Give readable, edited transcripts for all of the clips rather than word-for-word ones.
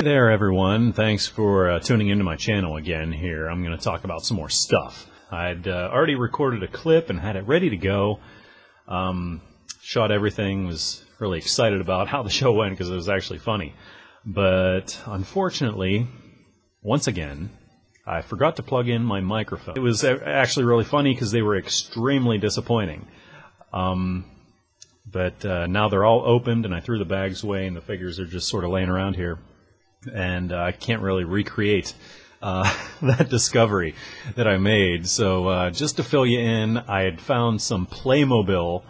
there, everyone. Thanks for tuning into my channel again here. I'm going to talk about some more stuff. I'd already recorded a clip and had it ready to go. Shot everything, was really excited about how the show went because it was actually funny. But unfortunately, once again, I forgot to plug in my microphone. It was actually really funny because they were extremely disappointing. But now they're all opened, and I threw the bags away, and the figures are just sort of laying around here. And I can't really recreate that discovery that I made. So just to fill you in, I had found some Playmobil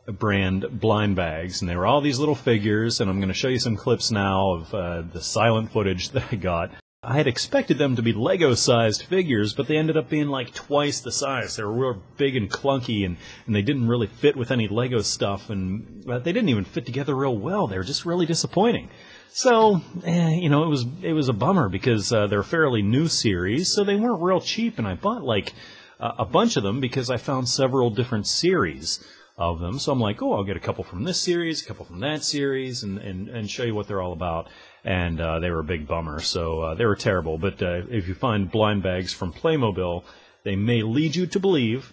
brand blind bags, and they were all these little figures, and I'm going to show you some clips now of the silent footage that I got. I had expected them to be Lego-sized figures, but they ended up being like twice the size. They were real big and clunky, and they didn't really fit with any Lego stuff, and they didn't even fit together real well. They were just really disappointing. So, you know, it was a bummer because they're a fairly new series, so they weren't real cheap, and I bought like a bunch of them because I found several different series of them. So I'm like, oh, I'll get a couple from this series, a couple from that series, and show you what they're all about. And they were a big bummer, so they were terrible. But if you find blind bags from Playmobil, they may lead you to believe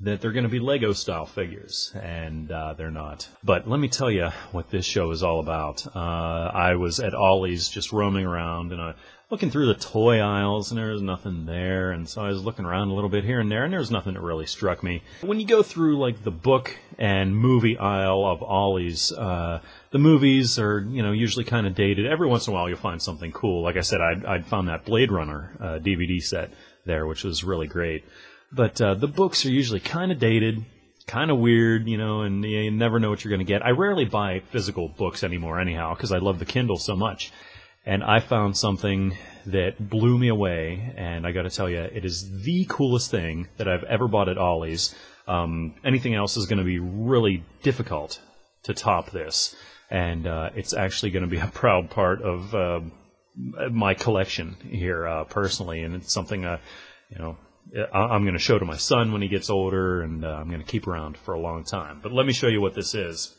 that they're going to be Lego-style figures, and they're not. But let me tell you what this show is all about. I was at Ollie's just roaming around, and looking through the toy aisles, and there was nothing there, and so I was looking around a little bit here and there, and there was nothing that really struck me. When you go through like the book and movie aisle of Ollie's, the movies are, you know, usually kind of dated. Every once in a while you'll find something cool. Like I said, I'd found that Blade Runner DVD set there, which was really great. But the books are usually kind of dated, kind of weird, you know, and you never know what you're going to get. I rarely buy physical books anymore anyhow, because I love the Kindle so much. And I found something that blew me away, and I got to tell you, it is the coolest thing that I've ever bought at Ollie's. Anything else is going to be really difficult to top this, and it's actually going to be a proud part of my collection here personally, and it's something, you know, I'm going to show to my son when he gets older, and I'm going to keep around for a long time. But let me show you what this is.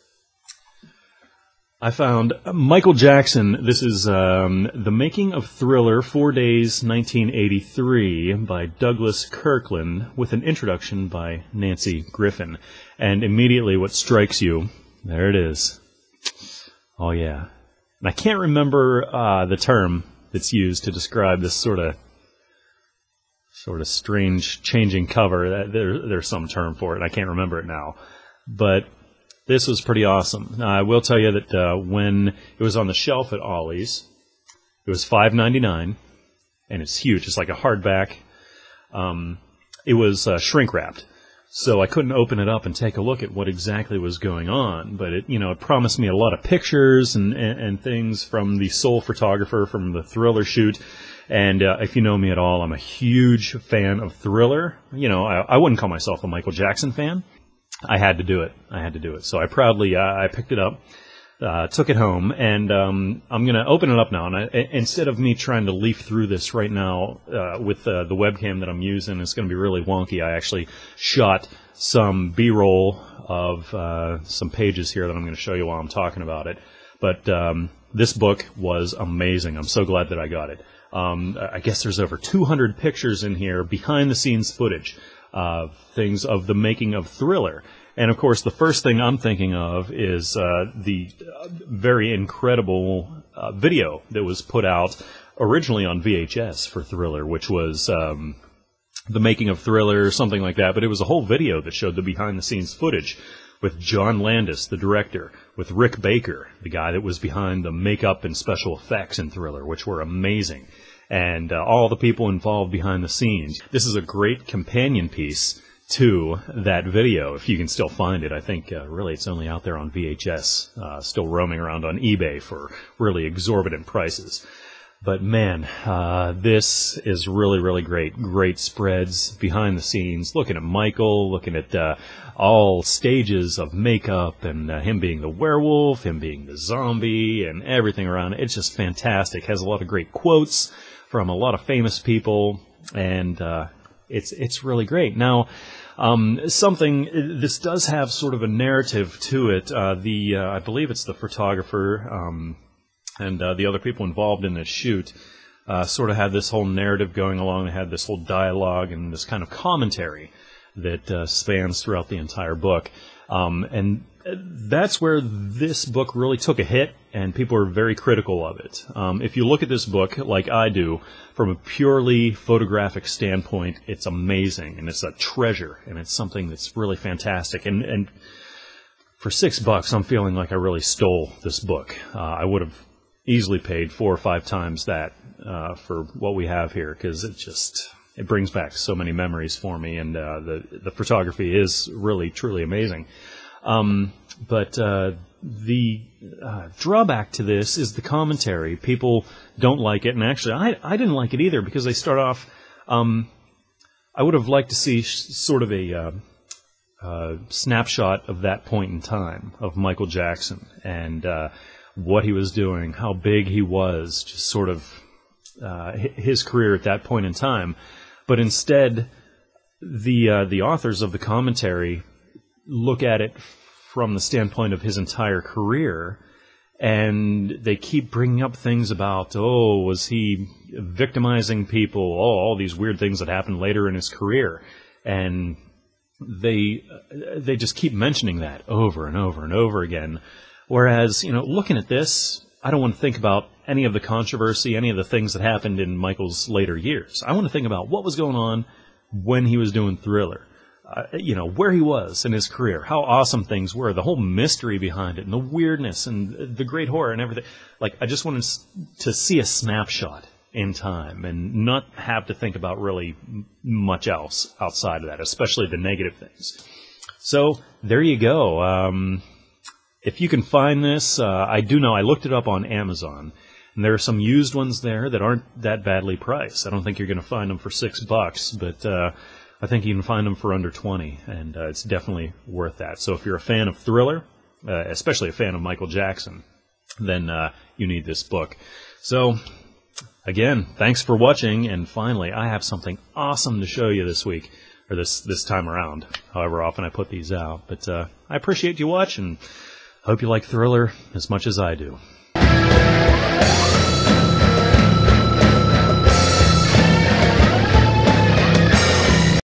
I found Michael Jackson. This is The Making of Thriller, 4 Days, 1983, by Douglas Kirkland, with an introduction by Nancy Griffin. And immediately what strikes you, there it is. Oh yeah. And I can't remember the term that's used to describe this sort of strange changing cover. There's some term for it. I can't remember it now. But this was pretty awesome. I will tell you that when it was on the shelf at Ollie's, it was $5.99, and it's huge. It's like a hardback. It was shrink-wrapped, so I couldn't open it up and take a look at what exactly was going on. But it, you know, it promised me a lot of pictures and things from the sole photographer from the Thriller shoot. And if you know me at all, I'm a huge fan of Thriller. You know, I wouldn't call myself a Michael Jackson fan. I had to do it. I had to do it. So I proudly I picked it up, took it home, and I'm going to open it up now. And instead of me trying to leaf through this right now with the webcam that I'm using, it's going to be really wonky. I actually shot some B-roll of some pages here that I'm going to show you while I'm talking about it. But this book was amazing. I'm so glad that I got it. I guess there's over 200 pictures in here, behind-the-scenes footage. Things of the making of Thriller. And of course, the first thing I'm thinking of is the very incredible video that was put out originally on VHS for Thriller, which was the making of Thriller, something like that. But it was a whole video that showed the behind-the-scenes footage with John Landis, the director, with Rick Baker, the guy that was behind the makeup and special effects in Thriller, which were amazing. And all the people involved behind the scenes. This is a great companion piece to that video, if you can still find it. I think really it's only out there on VHS, still roaming around on eBay for really exorbitant prices. But man, this is really, really great. Great spreads behind the scenes, looking at Michael, looking at all stages of makeup, and him being the werewolf, him being the zombie, and everything around it. It's just fantastic. Has a lot of great quotes from a lot of famous people, and it's really great. Now, this does have sort of a narrative to it. I believe it's the photographer, and the other people involved in this shoot sort of had this whole narrative going along. They had this whole dialogue and this kind of commentary that spans throughout the entire book. And that's where this book really took a hit, and people are very critical of it. If you look at this book, like I do, from a purely photographic standpoint, it's amazing, and it's a treasure, and it's something that's really fantastic. And for $6, I'm feeling like I really stole this book. I would have easily paid 4 or 5 times that for what we have here, because it brings back so many memories for me, and the photography is really, truly amazing. But the drawback to this is the commentary. People don't like it, and actually I didn't like it either, because they start off, I would have liked to see sort of a snapshot of that point in time of Michael Jackson and what he was doing, how big he was, just sort of his career at that point in time. But instead, the authors of the commentary look at it from the standpoint of his entire career, and they keep bringing up things about, was he victimizing people, all these weird things that happened later in his career, and they just keep mentioning that over and over and over again. Whereas, looking at this, I don't want to think about any of the controversy, any of the things that happened in Michael's later years. I want to think about what was going on when he was doing Thriller. Where he was in his career, how awesome things were, the whole mystery behind it, and the weirdness, and the great horror, and everything. Like, I just wanted to see a snapshot in time, and not have to think about really much else outside of that, especially the negative things. So, there you go. If you can find this, I do know, I looked it up on Amazon, and there are some used ones there that aren't that badly priced. I don't think you're going to find them for $6, but I think you can find them for under 20, and it's definitely worth that. So if you're a fan of Thriller, especially a fan of Michael Jackson, then you need this book. So, again, thanks for watching, and finally, I have something awesome to show you this week, or this time around, however often I put these out. But I appreciate you watching. Hope you like Thriller as much as I do.